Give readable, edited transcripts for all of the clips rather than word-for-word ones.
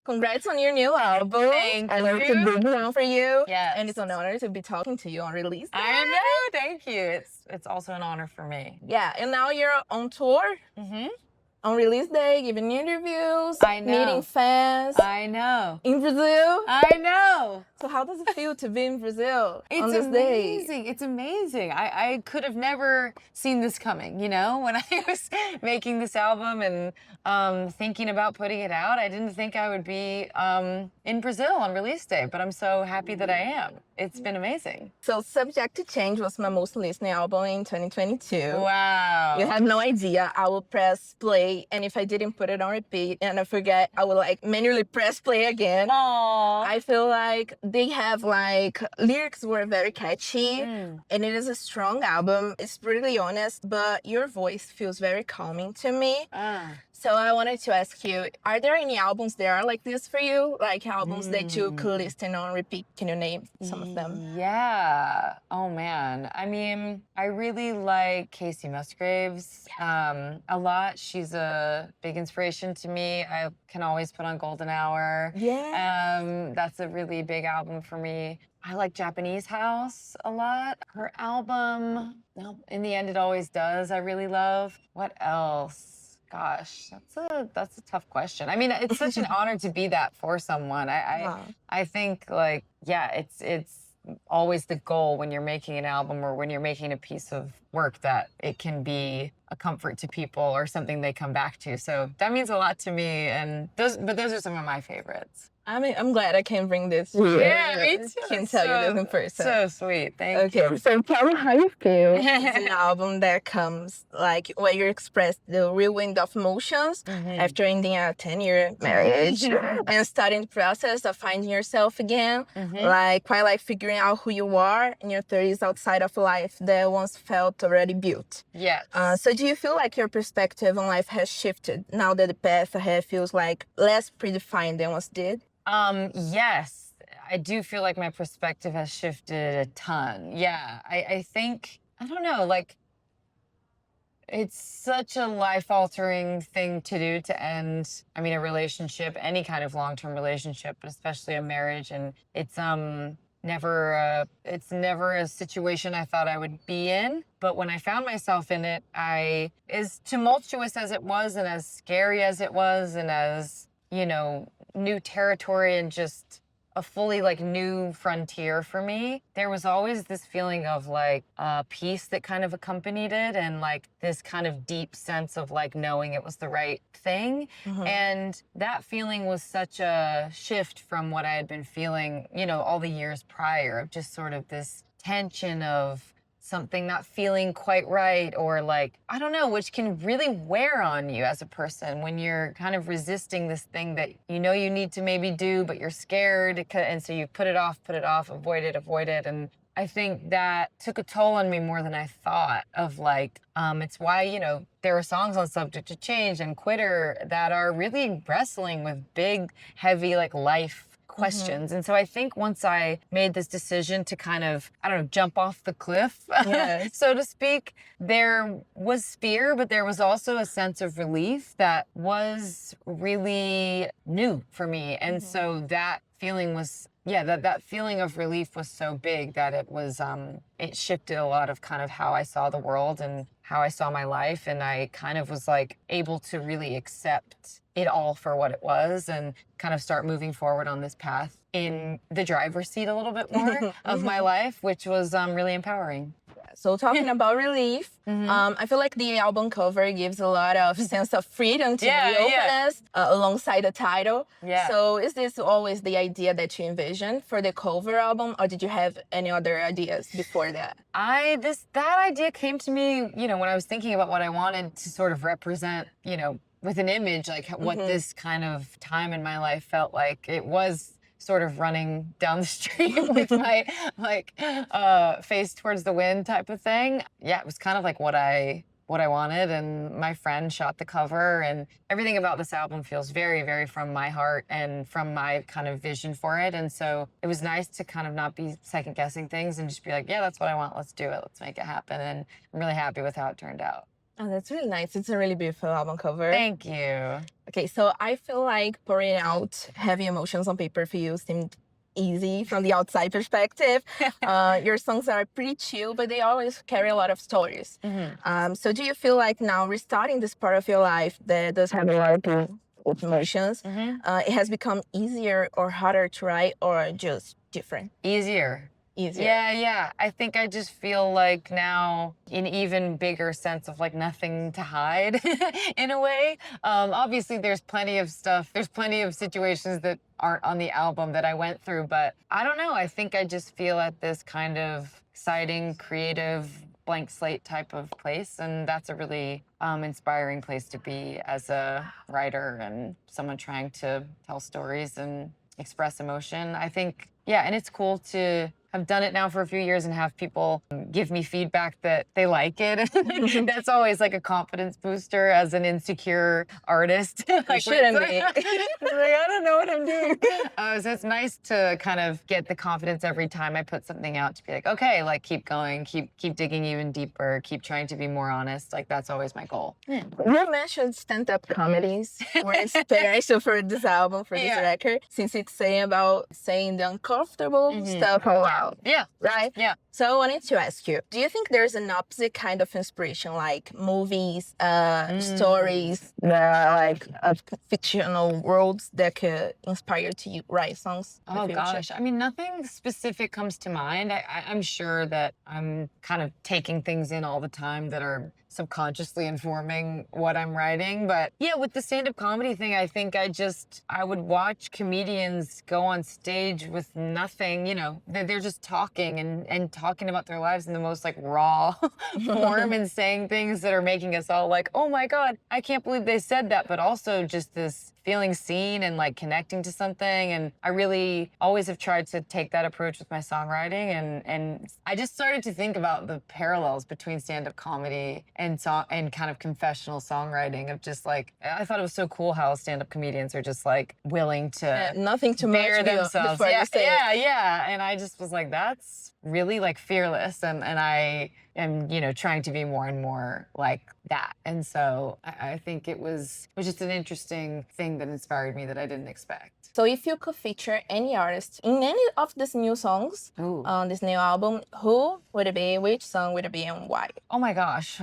Congrats on your new album. Thank I know it's a you. big one for you. Yes. And it's an honor to be talking to you on release day. I know. Thank you. It's also an honor for me. Yeah, and now you're on tour. Mm-hmm. On release day, giving interviews, I know. meeting fans. I know. In Brazil. I know. So how does it feel to be in Brazil on It's this amazing. day? It's amazing. I could have never seen this coming, when I was making this album and thinking about putting it out. I didn't think I would be in Brazil on release day, but I'm so happy that I am. It's been amazing. So Subject to Change was my most listened album in 2022. Wow. You have no idea. I will press play, and if I didn't put it on repeat and I forget, I will manually press play again. Aww. I feel like they have lyrics were very catchy, and it is a strong album. It's brutally honest, but your voice feels very calming to me. So I wanted to ask you, are there any albums that are like this for you? Like albums that you could listen on repeat? Can you name some of them? Yeah. Oh, man. I mean, I really like Casey Musgraves a lot. She's a big inspiration to me. I can always put on Golden Hour. Yeah. That's a really big album for me. I like Japanese House a lot. Her album, In the End It Always Does, I really love. What else? Gosh, that's a tough question. I mean, it's such an honor to be that for someone. I think it's always the goal when you're making an album or when you're making a piece of work that it can be a comfort to people or something they come back to. So that means a lot to me, those are some of my favorites. I mean, I'm glad I can bring this. Yeah, me too. Can tell you this in person. So sweet. Thank you. Okay, so tell me how you feel. It's an album that comes where you express the real wind of emotions after ending a 10-year marriage and starting the process of finding yourself again. Quite figuring out who you are in your 30s outside of life that once felt already built. Yes. So do you feel like your perspective on life has shifted now that the path ahead feels less predefined than once did? Yes, I do feel like my perspective has shifted a ton. Yeah, I think, I don't know, it's such a life-altering thing to do to end, a relationship, any kind of long-term relationship, but especially a marriage. And it's never a situation I thought I would be in. But when I found myself in it, as tumultuous as it was and as scary as it was and as, new territory and just a fully new frontier for me, there was always this feeling of peace that kind of accompanied it and this kind of deep sense of knowing it was the right thing. And that feeling was such a shift from what I had been feeling, all the years prior, of just sort of this tension of something not feeling quite right or I don't know, which can really wear on you as a person when you're kind of resisting this thing that you need to maybe do, but you're scared. And so you put it off, avoid it. And I think that took a toll on me more than I thought of it's why, there are songs on Subject to Change and Quitter that are really wrestling with big, heavy, life questions. And so I think once I made this decision to kind of, jump off the cliff, so to speak, there was fear, but there was also a sense of relief that was really new for me. And so that feeling was, that feeling of relief was so big that it was, it shifted a lot of kind of how I saw the world and how I saw my life. And I kind of was able to really accept it all for what it was and kind of start moving forward on this path in the driver's seat a little bit more of my life, which was really empowering. So talking about relief, I feel like the album cover gives a lot of sense of freedom to the openness alongside the title. So is this always the idea that you envisioned for the cover album, or did you have any other ideas before that? That idea came to me, when I was thinking about what I wanted to sort of represent, with an image, what this kind of time in my life felt like. It was sort of running down the street with my face towards the wind type of thing. Yeah, it was kind of what I wanted, and my friend shot the cover, and everything about this album feels very, very from my heart and from my kind of vision for it. And so it was nice to kind of not be second guessing things and just be yeah, that's what I want. Let's do it. Let's make it happen. And I'm really happy with how it turned out. Oh, that's really nice. It's a really beautiful album cover. Thank you. Okay, so I feel like pouring out heavy emotions on paper for you seemed easy from the outside perspective. Your songs are pretty chill, but they always carry a lot of stories. So do you feel like now restarting this part of your life that does have a lot of emotions, it has become easier or harder to write, or just different? Easier. Yeah. I think I just feel like now an even bigger sense of like nothing to hide in a way. Obviously there's plenty of stuff, there's plenty of situations that aren't on the album that I went through, but I don't know. I think I just feel at this kind of exciting, creative, blank slate type of place, and that's a really inspiring place to be as a writer and someone trying to tell stories and express emotion. I think, yeah, and it's cool to have done it now for a few years and have people give me feedback that they like it. That's always like a confidence booster as an insecure artist. Like, shouldn't be. Like, I don't know what I'm doing. So it's nice to kind of get the confidence every time I put something out to be like, okay, like keep going, keep digging even deeper, keep trying to be more honest. Like that's always my goal. You mentioned stand-up comedies were inspiration for this album, for this record, since it's saying the uncomfortable stuff a lot. Yeah. Right? Yeah. So I wanted to ask you, do you think there's an opposite kind of inspiration, like movies, stories, like fictional worlds that could inspire you to write songs? Oh gosh, I mean, nothing specific comes to mind. I'm sure that I'm kind of taking things in all the time that are subconsciously informing what I'm writing. But yeah, with the stand-up comedy thing, I think I would watch comedians go on stage with nothing, you know, they're just talking and talking about their lives in the most like raw form and saying things that are making us all like, oh my God, I can't believe they said that. But also just this feeling seen and like connecting to something. And I really always have tried to take that approach with my songwriting. And I just started to think about the parallels between stand-up comedy and kind of confessional songwriting of just like, I thought it was so cool how stand-up comedians are just like willing to nothing to bare themselves. Yeah. And I just was like, that's really like fearless. And I am, you know, trying to be more and more like that. And so I think it was just an interesting thing that inspired me that I didn't expect. So if you could feature any artist in any of these new songs on this new album, who would it be? Which song would it be and why? Oh my gosh.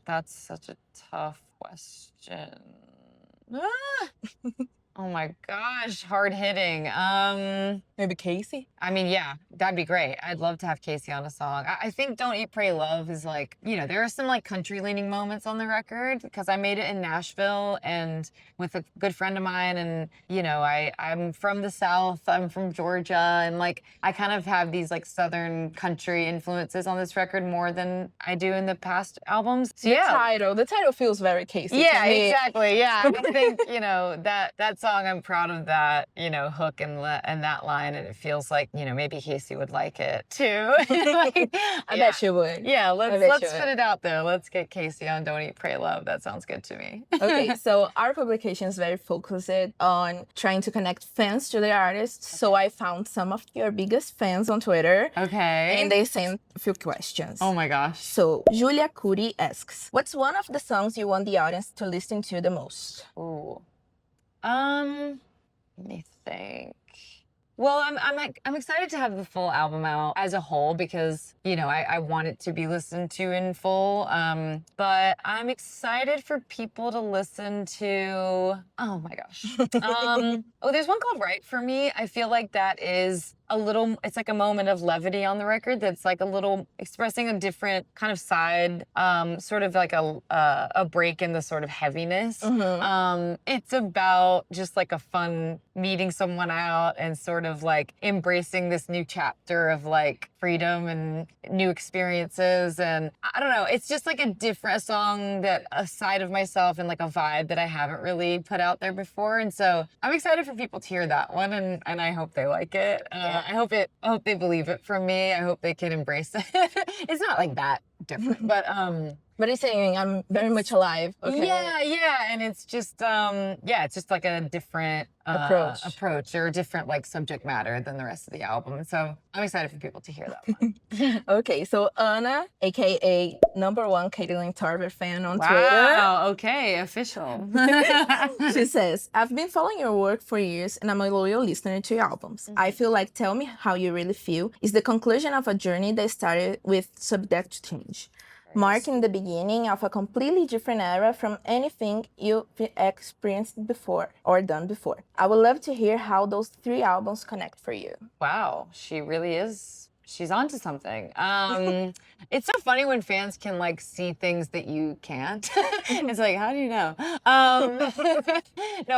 That's such a tough question. Oh my gosh, hard hitting. Maybe Casey? I mean, yeah, that'd be great. I'd love to have Casey on a song. I think Don't Eat, Pray, Love is like, you know, there are some like country leaning moments on the record because I made it in Nashville and with a good friend of mine. And, you know, I'm from the South, I'm from Georgia. And like, I kind of have these like Southern country influences on this record more than I do in the past albums. So The title feels very Casey. Yeah, exactly. Yeah, I think, you know, that song, I'm proud of that, you know, hook and that line. And it feels like, you know, maybe Casey would like it too. Like, I bet she would. Yeah, let's put it out there. Let's get Casey on Don't Eat, Pray, Love. That sounds good to me. Okay, so our publication is very focused on trying to connect fans to their artists. Okay. So I found some of your biggest fans on Twitter. Okay. And they sent a few questions. Oh my gosh. So Julia Cudi asks, what's one of the songs you want the audience to listen to the most? Ooh. Let me think. Well, I'm excited to have the full album out as a whole because, you know, I want it to be listened to in full. But I'm excited for people to listen to, oh my gosh. There's one called Right For Me. I feel like that is it's like a moment of levity on the record that's like a little expressing a different kind of side, sort of like a break in the sort of heaviness. It's about just like a fun meeting someone out and sort of like embracing this new chapter of like freedom and new experiences. And I don't know, it's just like a song that a side of myself and like a vibe that I haven't really put out there before. And so I'm excited for people to hear that one and I hope they like it. I hope they believe it from me. I hope they can embrace it. It's not like that different. But he's saying I'm very much alive. Okay. Yeah, and it's just it's just like a different approach or a different like subject matter than the rest of the album. So I'm excited for people to hear that one. Okay, so Anna, aka #1 Katelyn Tarver fan on Twitter. Wow, okay, official. She says, I've been following your work for years and I'm a loyal listener to your albums. I feel like Tell Me How You Really Feel is the conclusion of a journey that started with Subject Change, marking the beginning of a completely different era from anything you've experienced before or done before. I would love to hear how those 3 albums connect for you. Wow, she really is. She's onto something. It's so funny when fans can like see things that you can't. It's like, how do you know? No,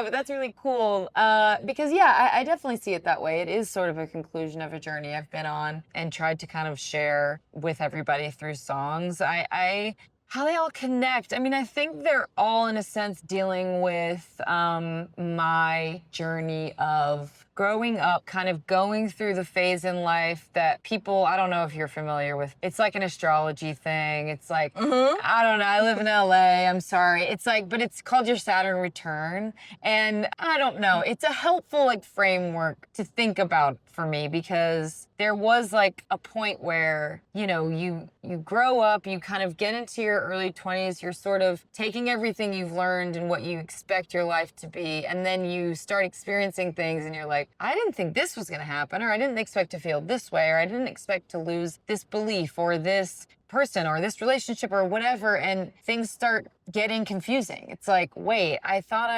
but that's really cool. Because I definitely see it that way. It is sort of a conclusion of a journey I've been on and tried to kind of share with everybody through songs. How they all connect. I mean, I think they're all in a sense dealing with my journey of growing up, kind of going through the phase in life that people, I don't know if you're familiar with, it's like an astrology thing. It's like, I don't know, I live in LA, I'm sorry. It's like, but it's called your Saturn return. And I don't know, it's a helpful like framework to think about for me because there was like a point where, you know, you grow up, you kind of get into your early 20s, you're sort of taking everything you've learned and what you expect your life to be, and then you start experiencing things and you're like, I didn't think this was gonna happen, or I didn't expect to feel this way, or I didn't expect to lose this belief or this person or this relationship or whatever, and things start getting confusing. It's like, wait, I thought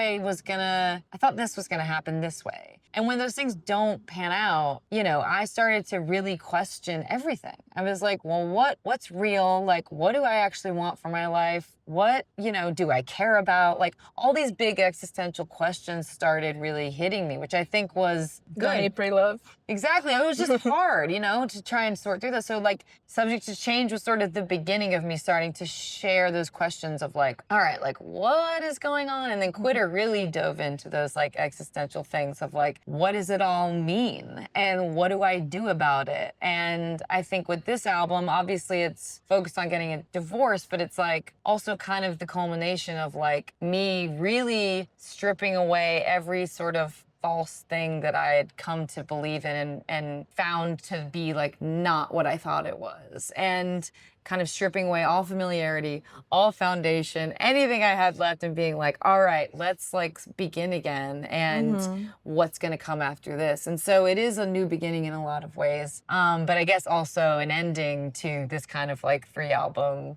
this was gonna happen this way. And when those things don't pan out, you know, I started to really question everything. I was like, well, what's real? Like, what do I actually want for my life? What, you know, do I care about? Like, all these big existential questions started really hitting me, which I think was good. Pray Love. Exactly. It was just hard, you know, to try and sort through this. So like Subject to Change was sort of the beginning of me starting to share those questions of like, all right, like what is going on? And then Quitter really dove into those like existential things of like, what does it all mean? And what do I do about it? And I think with this album, obviously it's focused on getting a divorce, but it's like also kind of the culmination of like me really stripping away every sort of false thing that I had come to believe in and found to be like not what I thought it was. And kind of stripping away all familiarity, all foundation, anything I had left, and being like, all right, let's like begin again, and what's gonna come after this. And so it is a new beginning in a lot of ways, but I guess also an ending to this kind of like 3-album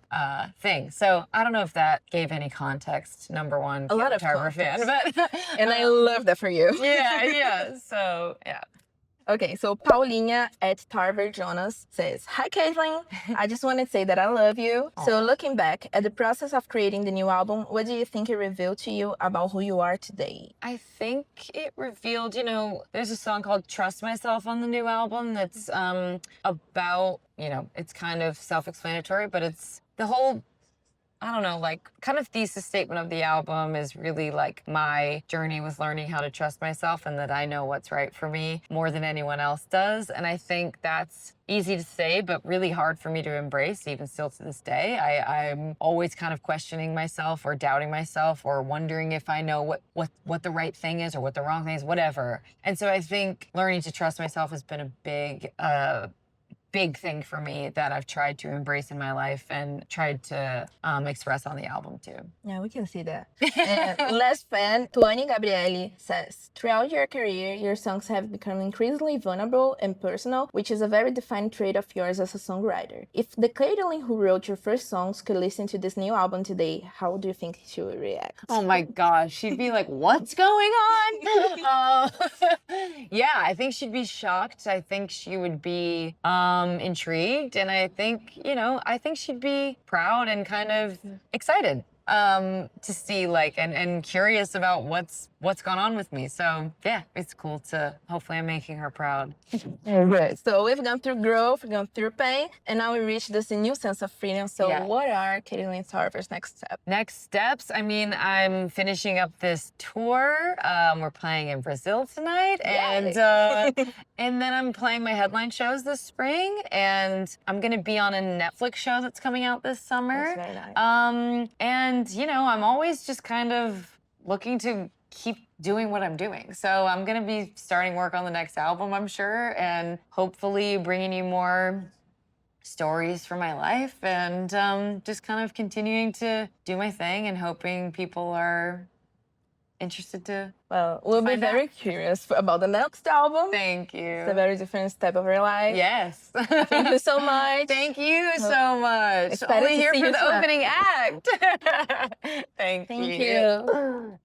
thing. So I don't know if that gave any context, #1 A lot of Tarver fan, but and I love that for you. yeah, so yeah. Okay, so Paulinha at Tarver Jonas says, Hi, Katelyn. I just want to say that I love you. So looking back at the process of creating the new album, what do you think it revealed to you about who you are today? I think it revealed, you know, there's a song called Trust Myself on the new album that's about, you know, it's kind of self-explanatory, but it's the whole, I don't know, like kind of thesis statement of the album is really like my journey with learning how to trust myself and that I know what's right for me more than anyone else does. And I think that's easy to say, but really hard for me to embrace even still to this day. I'm always kind of questioning myself or doubting myself or wondering if I know what the right thing is or what the wrong thing is, whatever. And so I think learning to trust myself has been a big thing for me that I've tried to embrace in my life and tried to express on the album too. Yeah, we can see that. And last fan, Tuane Gabriele says, throughout your career, your songs have become increasingly vulnerable and personal, which is a very defined trait of yours as a songwriter. If the Katelyn who wrote your first songs could listen to this new album today, how do you think she would react? Oh my gosh, she'd be like, what's going on? Yeah, I think she'd be shocked. I think she would be intrigued, and I think, you know, I think she'd be proud and kind of excited. to see like and curious about what's gone on with me. So yeah, it's cool to hopefully I'm making her proud. Right. So we've gone through growth, we've gone through pain, and now we reach this new sense of freedom. So what are Katelyn Tarver's next steps? Next steps, I mean, I'm finishing up this tour. We're playing in Brazil tonight, and then I'm playing my headline shows this spring, and I'm gonna be on a Netflix show that's coming out this summer. That's very nice. And you know, I'm always just kind of looking to keep doing what I'm doing. So I'm gonna be starting work on the next album, I'm sure, and hopefully bringing you more stories from my life, and just kind of continuing to do my thing and hoping people are interested to. Well, we'll be very curious about the next album. Thank you. It's a very different step of your life. Yes. Thank you so much. Thank you so much. Only here for the opening act. Thank you.